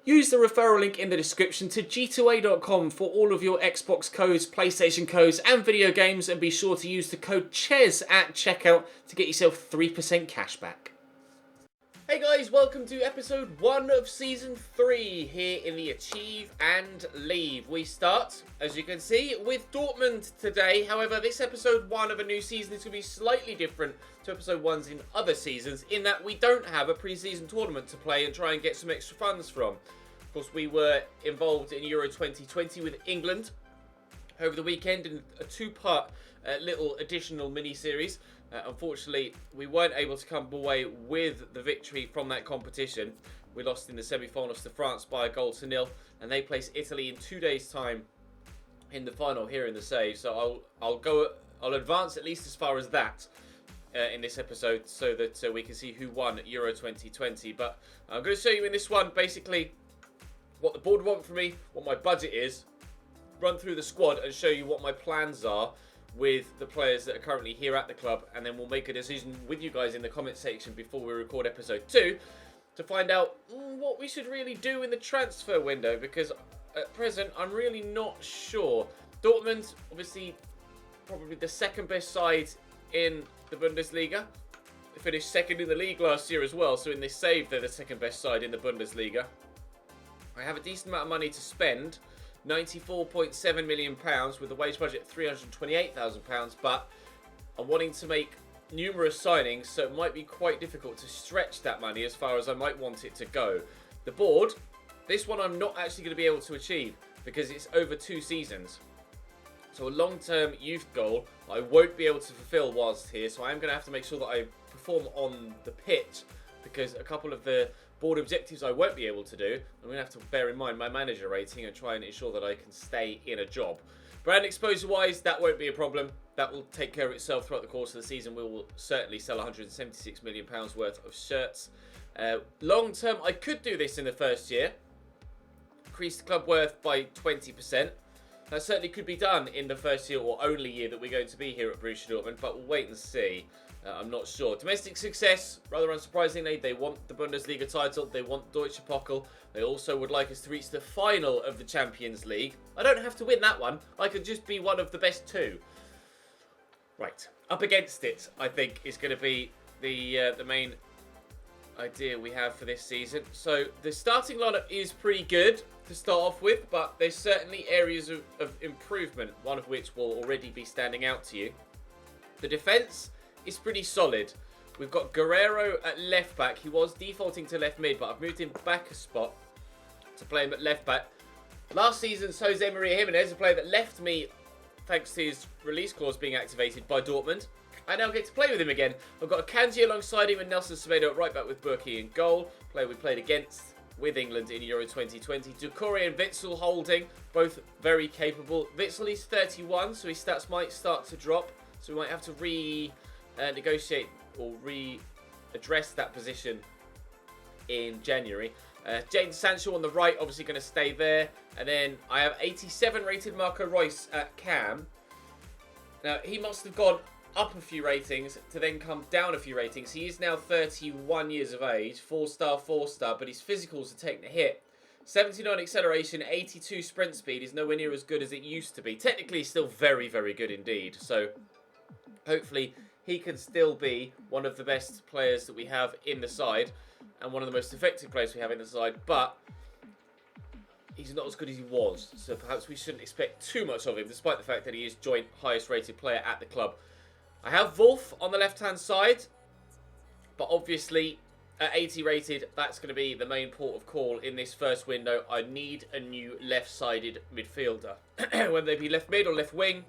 Use the referral link in the description to g2a.com for all of your Xbox codes, PlayStation codes and video games, and be sure to use the code CHES at checkout to get yourself 3% cash back. Hey guys, welcome to episode 1 of season 3 here in the Achieve and Leave. We start, as you can see, with Dortmund today. However, this episode 1 of a new season is going to be slightly different to episode 1s in other seasons, in that we don't have a pre-season tournament to play and try and get some extra funds from. Of course, we were involved in Euro 2020 with England over the weekend in a two-part little additional mini-series. Unfortunately, we weren't able to come away with the victory from that competition. We lost in the semi-finals to France by 1-0, and they place Italy in 2 days' time in the final here in the save. So I'll advance at least as far as that in this episode, so that we can see who won Euro 2020. But I'm going to show you in this one basically what the board want from me, what my budget is, run through the squad and show you what my plans are with the players that are currently here at the club, and then we'll make a decision with you guys in the comment section before we record episode 2 to find out what we should really do in the transfer window, because at present I'm really not sure. Dortmund, obviously probably the second best side in the Bundesliga. They finished second in the league last year as well, so in this save they're the second best side in the Bundesliga. I have a decent amount of money to spend, £94.7 million with a wage budget of £328,000, but I'm wanting to make numerous signings, so it might be quite difficult to stretch that money as far as I might want it to go. The board, this one I'm not actually going to be able to achieve because it's over 2 seasons. So a long-term youth goal I won't be able to fulfill whilst here, so I am going to have to make sure that I perform on the pitch, because a couple of the board objectives I won't be able to do. I'm going to have to bear in mind my manager rating and try and ensure that I can stay in a job. Brand exposure wise, that won't be a problem. That will take care of itself throughout the course of the season. We will certainly sell £176 million worth of shirts. Long term, I could do this in the first year. Increase the club worth by 20%. That certainly could be done in the first year or only year that we're going to be here at Borussia Dortmund, but we'll wait and see. I'm not sure. Domestic success, rather unsurprisingly, they want the Bundesliga title, they want Deutsche Pokal, they also would like us to reach the final of the Champions League. I don't have to win that one, I could just be one of the best 2. Right, up against it, I think, is going to be the main idea we have for this season. So the starting lineup is pretty good to start off with, but there's certainly areas of improvement, one of which will already be standing out to you. The defence is pretty solid. We've got Guerrero at left back. He was defaulting to left mid, but I've moved him back a spot to play him at left back. Last season, Jose Maria Jimenez, a player that left me thanks to his release clause being activated by Dortmund. I now get to play with him again. I've got Akanji alongside him and Nelson Semedo at right back with Burki in goal. Player we played against with England in Euro 2020. Doucouré and Witsel holding, both very capable. Witsel is 31, so his stats might start to drop. So we might have to negotiate or readdress that position in January. Jadon Sancho on the right, obviously going to stay there. And then I have 87 rated Marco Reus at cam. Now, he must have gone up a few ratings to then come down a few ratings. He is now 31 years of age, 4-star, but his physicals are taking a hit. 79 acceleration, 82 sprint speed is nowhere near as good as it used to be. Technically, still very, very good indeed. So, hopefully, he can still be one of the best players that we have in the side and one of the most effective players we have in the side, but he's not as good as he was, so perhaps we shouldn't expect too much of him, despite the fact that he is joint highest rated player at the club. I have Wolf on the left-hand side, but obviously at 80 rated, that's going to be the main port of call in this first window. I need a new left-sided midfielder. Whether they be left mid or left wing,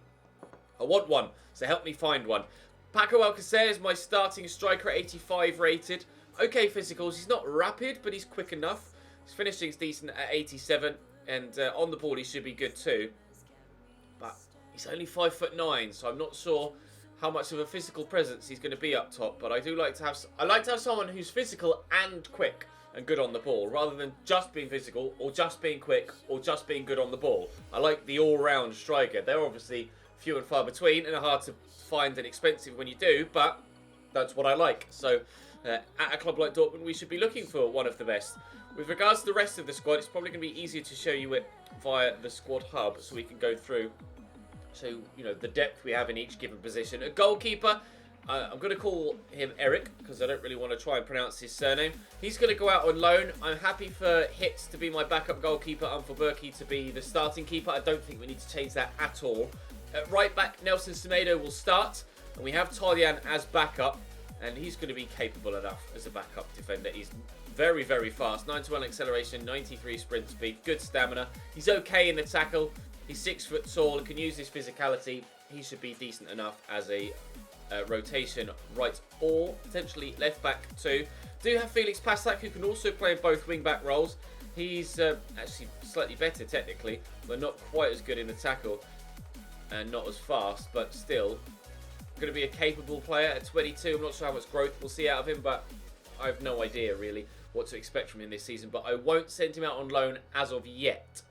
I want one, so help me find one. Paco Alcacer is my starting striker at 85 rated. Okay physicals, he's not rapid, but he's quick enough. His finishing's decent at 87, and on the ball he should be good too. But he's only 5'9", so I'm not sure how much of a physical presence he's going to be up top. But I like to have someone who's physical and quick and good on the ball, rather than just being physical or just being quick or just being good on the ball. I like the all-round striker. They're obviously few and far between and are hard to find and expensive when you do, but that's what I like. So at a club like Dortmund, we should be looking for one of the best. With regards to the rest of the squad, it's probably going to be easier to show you it via the squad hub, so we can go through, so you know, the depth we have in each given position. A goalkeeper, I'm going to call him Eric, because I don't really want to try and pronounce his surname. He's going to go out on loan. I'm happy for Hitz to be my backup goalkeeper and for Berkey to be the starting keeper. I don't think we need to change that at all. At right back, Nelson Semedo will start, and we have Tolyan as backup, and he's going to be capable enough as a backup defender. He's very, very fast. 91 acceleration, 93 sprint speed, good stamina. He's okay in the tackle. He's 6 foot tall and can use his physicality. He should be decent enough as a rotation right or potentially left back too. Do have Felix Passac, who can also play in both wing back roles. He's actually slightly better technically, but not quite as good in the tackle and not as fast, but still going to be a capable player at 22. I'm not sure how much growth we'll see out of him, but I have no idea really what to expect from him this season, but I won't send him out on loan as of yet.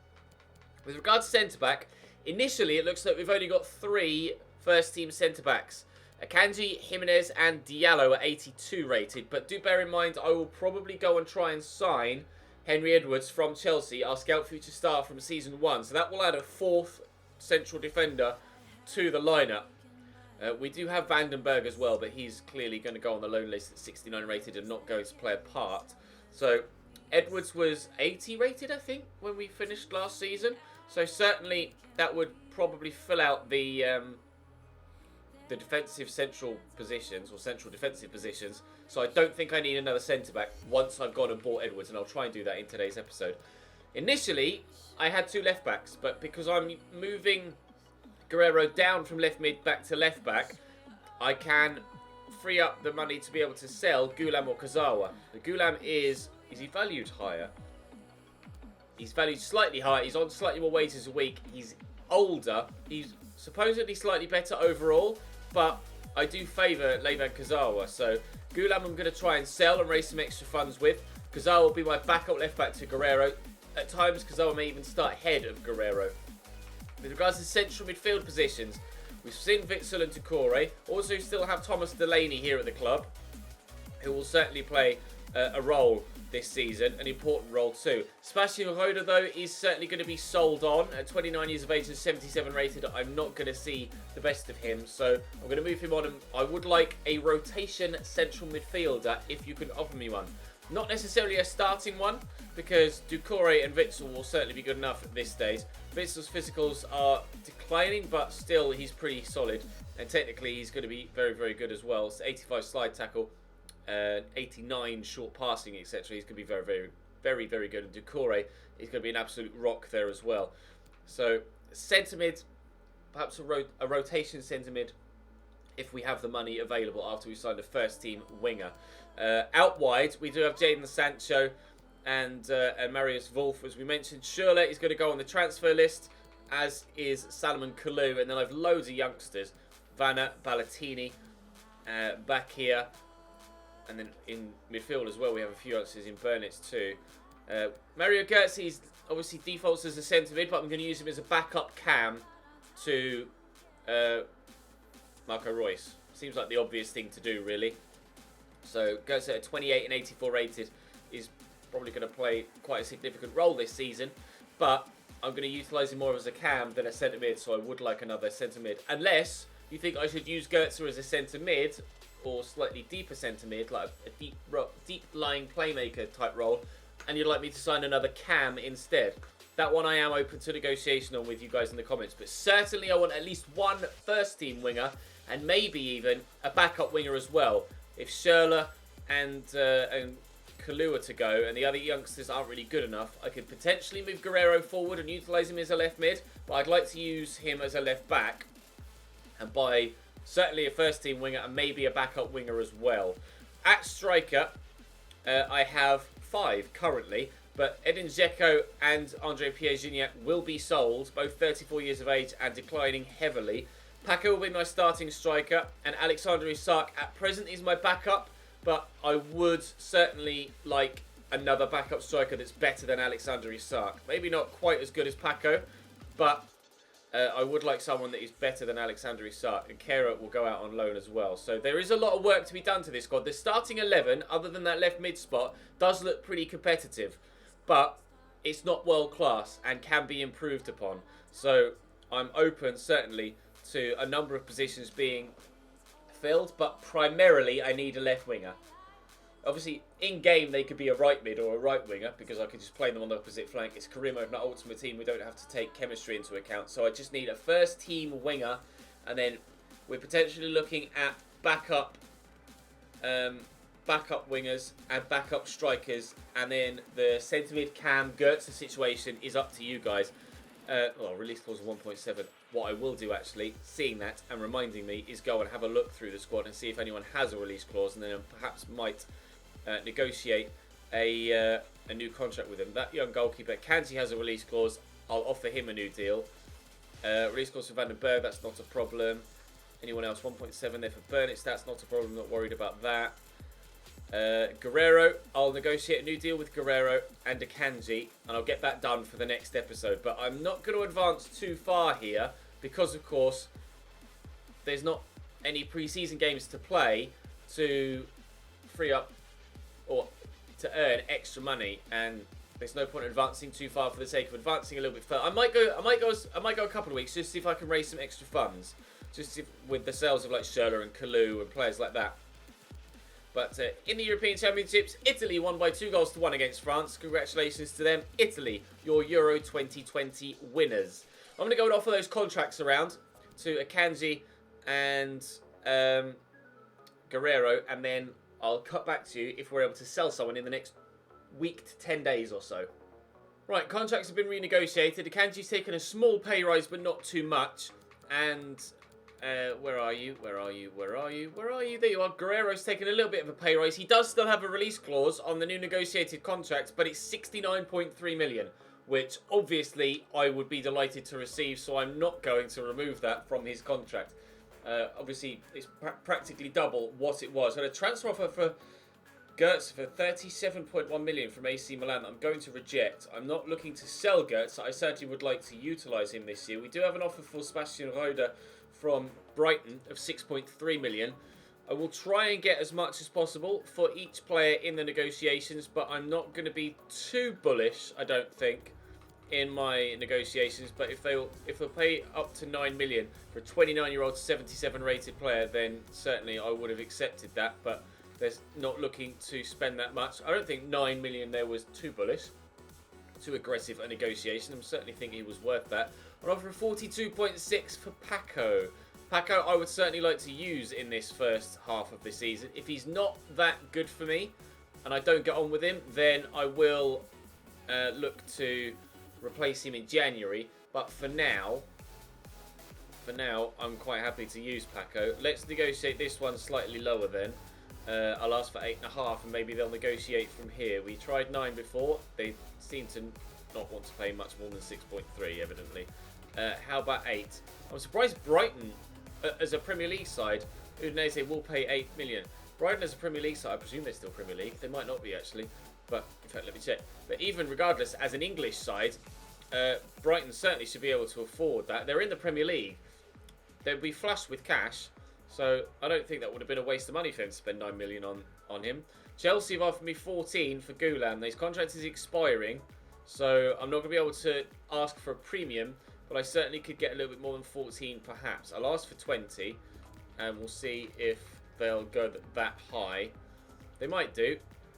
With regards to centre-back, initially it looks like we've only got 3 first-team centre-backs. Akanji, Jimenez and Diallo are 82 rated, but do bear in mind I will probably go and try and sign Henry Edwards from Chelsea, our scout future star from Season 1, so that will add a 4th central defender to the lineup. We do have Vandenberg as well, but he's clearly going to go on the loan list at 69 rated and not going to play a part. So Edwards was 80 rated, I think, when we finished last season. So certainly that would probably fill out the defensive central positions, or central defensive positions. So I don't think I need another centre-back once I've gone and bought Edwards, and I'll try and do that in today's episode. Initially, I had 2 left-backs, but because I'm moving Guerrero down from left mid back to left back, I can free up the money to be able to sell Gulam or Kazawa. The Gulam is he valued higher? He's valued slightly higher. He's on slightly more wages a week. He's older. He's supposedly slightly better overall, but I do favour Levan Kazawa. So Gulam I'm going to try and sell and raise some extra funds with. Kazawa will be my backup left back to Guerrero. At times Kazawa may even start ahead of Guerrero. With regards to central midfield positions, we've seen Witsel and Doucouré. Also still have Thomas Delaney here at the club, who will certainly play a role this season, an important role too. Sebastian Roda, though, is certainly going to be sold on. At 29 years of age and 77 rated, I'm not going to see the best of him, so I'm going to move him on. And I would like a rotation central midfielder if you can offer me one. Not necessarily a starting one, because Doucouré and Witsel will certainly be good enough at this stage. Witsel's physicals are declining, but still he's pretty solid. And technically he's going to be very, very good as well. It's 85 slide tackle, 89 short passing, etc. He's going to be very, very, very, very good. And Doucouré is going to be an absolute rock there as well. So centre mid, perhaps a rotation centre mid, if we have the money available after we sign the first team winger. Out wide, we do have Jadon Sancho and Marius Wolf. As we mentioned, Schürrle is going to go on the transfer list, as is Salomon Kalou. And then I've loads of youngsters. Vanna, Ballatini, back here. And then in midfield as well, we have a few youngsters in Burnett too. Mario Götze obviously defaults as a centre mid, but I'm going to use him as a backup cam to Marco Reus. Seems like the obvious thing to do, really. So Götze at 28 and 84 rated is probably going to play quite a significant role this season, but I'm going to utilise him more as a cam than a centre mid, so I would like another centre mid. Unless you think I should use Götze as a centre mid, or slightly deeper centre mid, like a deep lying playmaker type role, and you'd like me to sign another cam instead. That one I am open to negotiation on with you guys in the comments, but certainly I want at least one first team winger, and maybe even a backup winger as well. If Schürrle and Kalou are to go, and the other youngsters aren't really good enough, I could potentially move Guerrero forward and utilise him as a left mid, but I'd like to use him as a left back, and buy certainly a first team winger and maybe a backup winger as well. At striker, I have 5 currently, but Edin Dzeko and Andre Pierre-Gignac will be sold, both 34 years of age and declining heavily. Paco will be my starting striker, and Alexander Isak at present is my backup, but I would certainly like another backup striker that's better than Alexander Isak. Maybe not quite as good as Paco, but I would like someone that is better than Alexander Isak, and Kera will go out on loan as well. So there is a lot of work to be done to this squad. The starting 11, other than that left mid spot, does look pretty competitive. but it's not world class and can be improved upon. So I'm open certainly to a number of positions being filled, but primarily I need a left winger. Obviously, in game they could be a right mid or a right winger because I could just play them on the opposite flank. It's career mode, not ultimate team. We don't have to take chemistry into account. So I just need a first team winger, and then we're potentially looking at backup wingers and backup strikers, and then the centre mid Cam Goetze situation is up to you guys. Well, release clause of 1.7. What I will do, actually, seeing that and reminding me, is go and have a look through the squad and see if anyone has a release clause, and then perhaps might negotiate a new contract with him. That young goalkeeper, Kanji, has a release clause. I'll offer him a new deal. Release clause for Van den Berg, that's not a problem. Anyone else? 1.7 there for Burnitz, that's not a problem. Not worried about that. Guerrero, I'll negotiate a new deal with Guerrero and Akanji, and I'll get that done for the next episode. But I'm not going to advance too far here because, of course, there's not any pre-season games to play to free up or to earn extra money, and there's no point in advancing too far for the sake of advancing a little bit further. I might go a couple of weeks just to see if I can raise some extra funds, just to see with the sales of like Schürrle and Kalou and players like that. But in the European Championships, Italy won by 2-1 against France. Congratulations to them. Italy, your Euro 2020 winners. I'm going to go and offer those contracts around to Akanji and Guerrero, and then I'll cut back to you if we're able to sell someone in the next week to 10 days or so. Right, contracts have been renegotiated. Akanji's taken a small pay rise, but not too much. And where are you? There you are. Guerrero's taken a little bit of a pay rise. He does still have a release clause on the new negotiated contract, but it's 69.3 million, which obviously I would be delighted to receive, so I'm not going to remove that from his contract. Obviously, it's practically double what it was. And a transfer offer for Goetze for 37.1 million from AC Milan that I'm going to reject. I'm not looking to sell Goetze. I certainly would like to utilise him this year. We do have an offer for Sebastian Roda from Brighton of 6.3 million. I will try and get as much as possible for each player in the negotiations, but I'm not going to be too bullish, I don't think, in my negotiations. But if they'll pay up to 9 million for a 29-year-old 77 rated player, then certainly I would have accepted that. But they're not looking to spend that much. I don't think 9 million there was too bullish, too aggressive a negotiation. I'm certainly thinking he was worth that. I'll offer 42.6 for Paco. Paco I would certainly like to use in this first half of the season. If he's not that good for me and I don't get on with him, then I will look to replace him in January. But for now, I'm quite happy to use Paco. Let's negotiate this one slightly lower then. I'll ask for 8.5 and maybe they'll negotiate from here. We tried 9 before. They seem to not want to pay much more than 6.3 evidently. How about 8? I'm surprised Brighton, as a Premier League side, Udinese will pay 8 million. Brighton as a Premier League side, I presume they're still Premier League. They might not be actually, but in fact let me check. But even regardless, as an English side, Brighton certainly should be able to afford that. They're in the Premier League. They'll be flush with cash, so I don't think that would have been a waste of money for them to spend 9 million on him. Chelsea have offered me 14 for Gulam. His contract is expiring, so I'm not going to be able to ask for a premium, but I certainly could get a little bit more than 14 perhaps. I'll ask for 20 and we'll see if they'll go that high. They might do.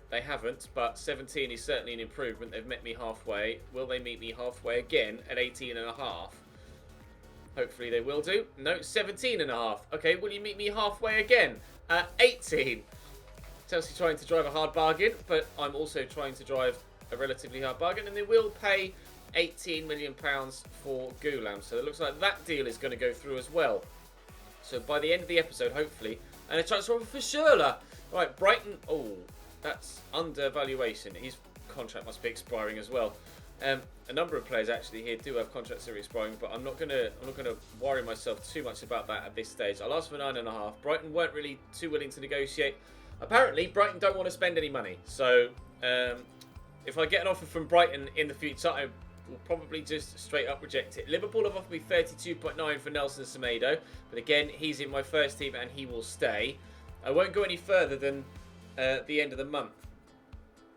They haven't, but 17 is certainly an improvement. They've met me halfway. Will they meet me halfway again at 18.5? Hopefully they will do. No, 17.5. Okay, will you meet me halfway again at 18? Chelsea trying to drive a hard bargain, but I'm also trying to drive a relatively hard bargain, and they will pay £18 million for Gulam. So it looks like that deal is going to go through as well. So by the end of the episode, hopefully, and a transfer offer for Schürrle. Right, Brighton. Oh, that's undervaluation. His contract must be expiring as well. A number of players actually here do have contracts that are expiring, but I'm not gonna worry myself too much about that at this stage. I'll ask for 9.5. Brighton weren't really too willing to negotiate. Apparently, Brighton don't want to spend any money. So if I get an offer from Brighton in the future, I will probably just straight up reject it. Liverpool have offered me 32.9 for Nelson Semedo, but again, he's in my first team and he will stay. I won't go any further than the end of the month.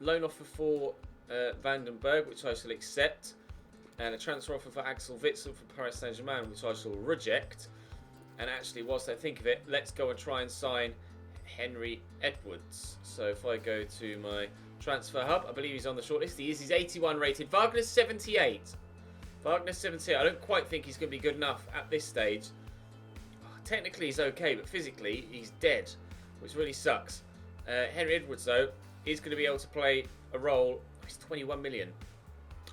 Loan offer for Vandenberg, which I shall accept. And a transfer offer for Axel Witsel for Paris Saint-Germain, which I shall reject. And actually, whilst I think of it, let's go and try and sign Henry Edwards. So if I go to my transfer hub, I believe he's on the shortlist. He is. He's 81 rated. Wagner's 78. Wagner's 78. I don't quite think he's going to be good enough at this stage. Technically, he's okay, but physically, he's dead, which really sucks. Henry Edwards, though, is going to be able to play a role. He's 21 million.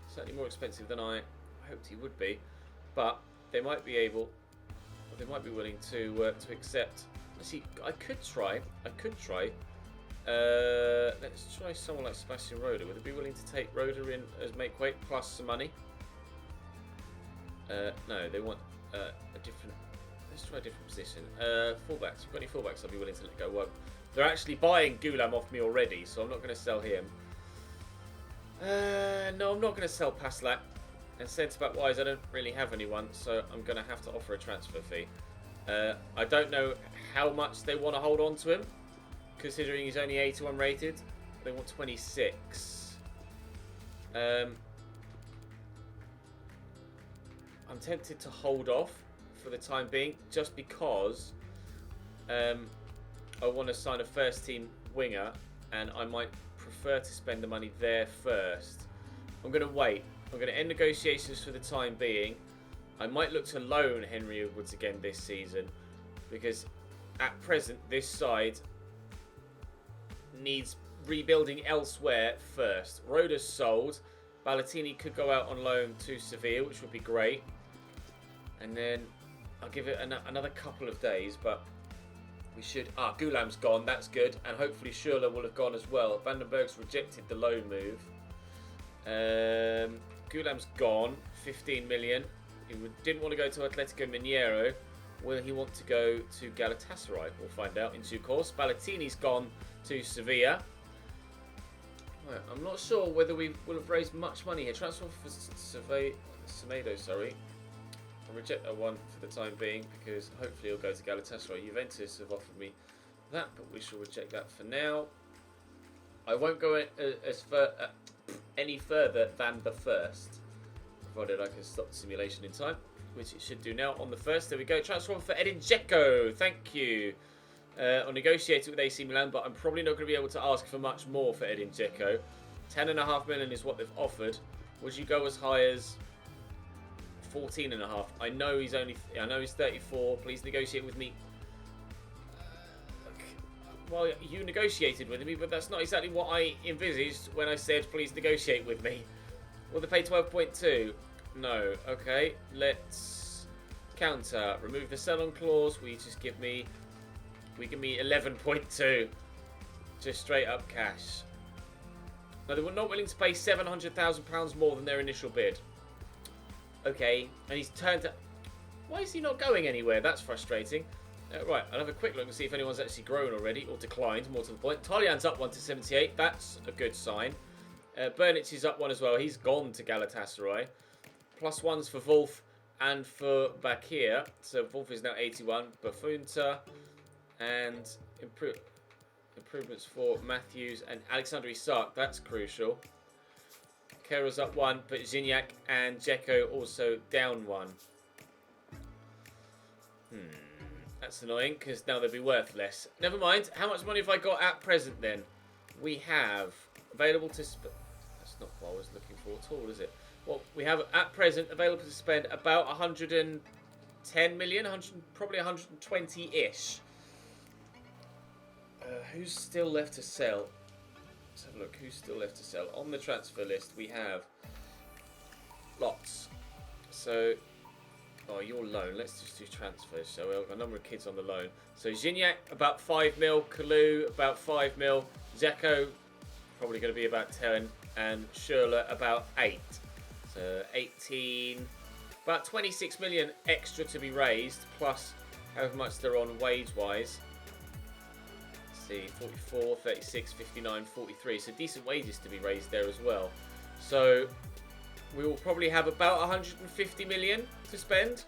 Certainly more expensive than I hoped he would be, but they might be able, or they might be willing to accept. Let's see. I could try. Let's try someone like Sebastian Roeder. Would they be willing to take Roeder in as make weight plus some money? No, they want a different. Let's try a different position. Fullbacks. We've got any fullbacks I'll be willing to let go. Well, they're actually buying Gulam off me already, so I'm not going to sell him. No, I'm not going to sell Paslak. And centre-back wise, I don't really have anyone, so I'm going to have to offer a transfer fee. I don't know how much they want to hold on to him, considering he's only 81 rated. They want 26. I'm tempted to hold off for the time being, just because I want to sign a first-team winger, and I might prefer to spend the money there first. I'm going to wait. I'm going to end negotiations for the time being. I might look to loan Henry Edwards again this season, because at present this side needs rebuilding elsewhere first. Roda's sold. Ballatini could go out on loan to Sevilla, which would be great. And then I'll give it another couple of days, but we should... Gulam's gone, that's good. And hopefully Schürrle will have gone as well. Vandenberg's rejected the loan move. Gulam's gone, 15 million. He didn't want to go to Atletico Mineiro. Will he want to go to Galatasaray? We'll find out in due course. Ballatini's gone to Sevilla. Right, I'm not sure whether we will have raised much money here. Transfer for Semedo, sorry. I'll reject that one for the time being, because hopefully he'll go to Galatasaray. Juventus have offered me that, but we shall reject that for now. I won't go any further than the first, provided I can stop the simulation in time, which it should do now on the first. There we go. Transfer for Edin Dzeko. Thank you. I negotiated with AC Milan, but I'm probably not going to be able to ask for much more for Edin Dzeko. 10.5 million is what they've offered. Would you go as high as 14.5? I know he's 34. Please negotiate with me. Well, you negotiated with me, but that's not exactly what I envisaged when I said please negotiate with me. Will they pay 12.2? No. Okay, let's counter. Remove the sell-on clause. Will you just give me 11.2? Just straight up cash. No, they were not willing to pay £700,000 more than their initial bid. Okay, and he's turned to... Why is he not going anywhere? That's frustrating. Right, I'll have a quick look and see if anyone's actually grown already, or declined, more to the point. Tolyan's up 1 to 78. That's a good sign. Burnich is up 1 as well. He's gone to Galatasaray. +1s for Wolf and for Bakir. So Wolf is now 81. Bafunta and improvements for Matthews and Alexander Isak. That's crucial. Kero's up 1, but Gignac and Dzeko also down 1. That's annoying, because now they'll be worth less. Never mind. How much money have I got at present then? We have available to... That's not what I was looking for at all, is it? Well, we have at present available to spend about 110 million, probably 120-ish. Who's still left to sell? Let's have a look. Who's still left to sell? On the transfer list, we have lots. So... Oh, your loan. Let's just do transfers. So we've got a number of kids on the loan. So Gignac, about 5 mil. Kalou, about 5 mil. Dzeko, probably going to be about 10. And Schürrle, about 8. So 18. About 26 million extra to be raised, plus however much they're on wage-wise. Let's see, 44, 36, 59, 43. So decent wages to be raised there as well. So... we will probably have about 150 million to spend,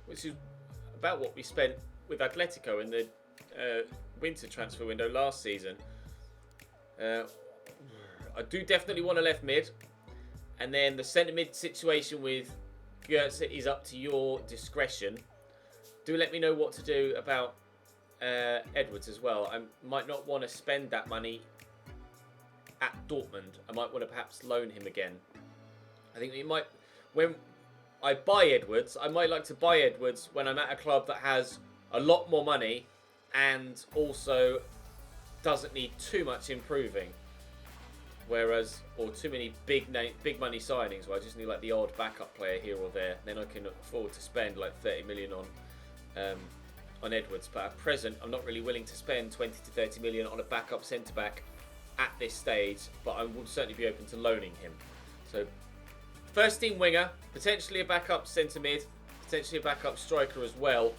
which is about what we spent with Atletico in the winter transfer window last season. I do definitely want a left mid. And then the centre mid situation with Götze is up to your discretion. Do let me know what to do about Edwards as well. I might not want to spend that money at Dortmund. I might want to perhaps loan him again. I think we might, when I buy Edwards, I might like to buy Edwards when I'm at a club that has a lot more money and also doesn't need too much improving. Whereas, or too many big money signings where I just need like the odd backup player here or there. Then I can afford to spend like 30 million on Edwards. But at present, I'm not really willing to spend 20 to 30 million on a backup centre back at this stage. But I would certainly be open to loaning him. So, first team winger, potentially a backup centre mid, potentially a backup striker as well.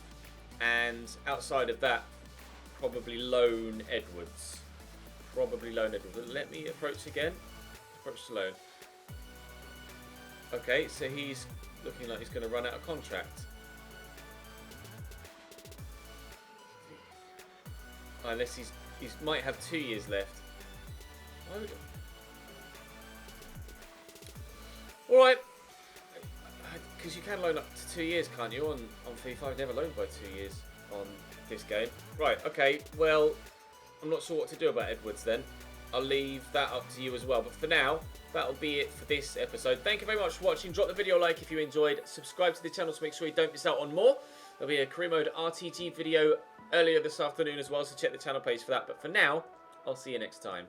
And outside of that, probably loan Edwards. Let me approach again. Approach to loan. Okay, so he's looking like he's going to run out of contract. Unless he might have 2 years left. Alright. Because you can loan up to 2 years, can't you, on FIFA? I've never loaned by 2 years on this game. Right, okay, well, I'm not sure what to do about Edwards then. I'll leave that up to you as well. But for now, that'll be it for this episode. Thank you very much for watching. Drop the video a like if you enjoyed. Subscribe to the channel to make sure you don't miss out on more. There'll be a career mode RTG video earlier this afternoon as well, so check the channel page for that. But for now, I'll see you next time.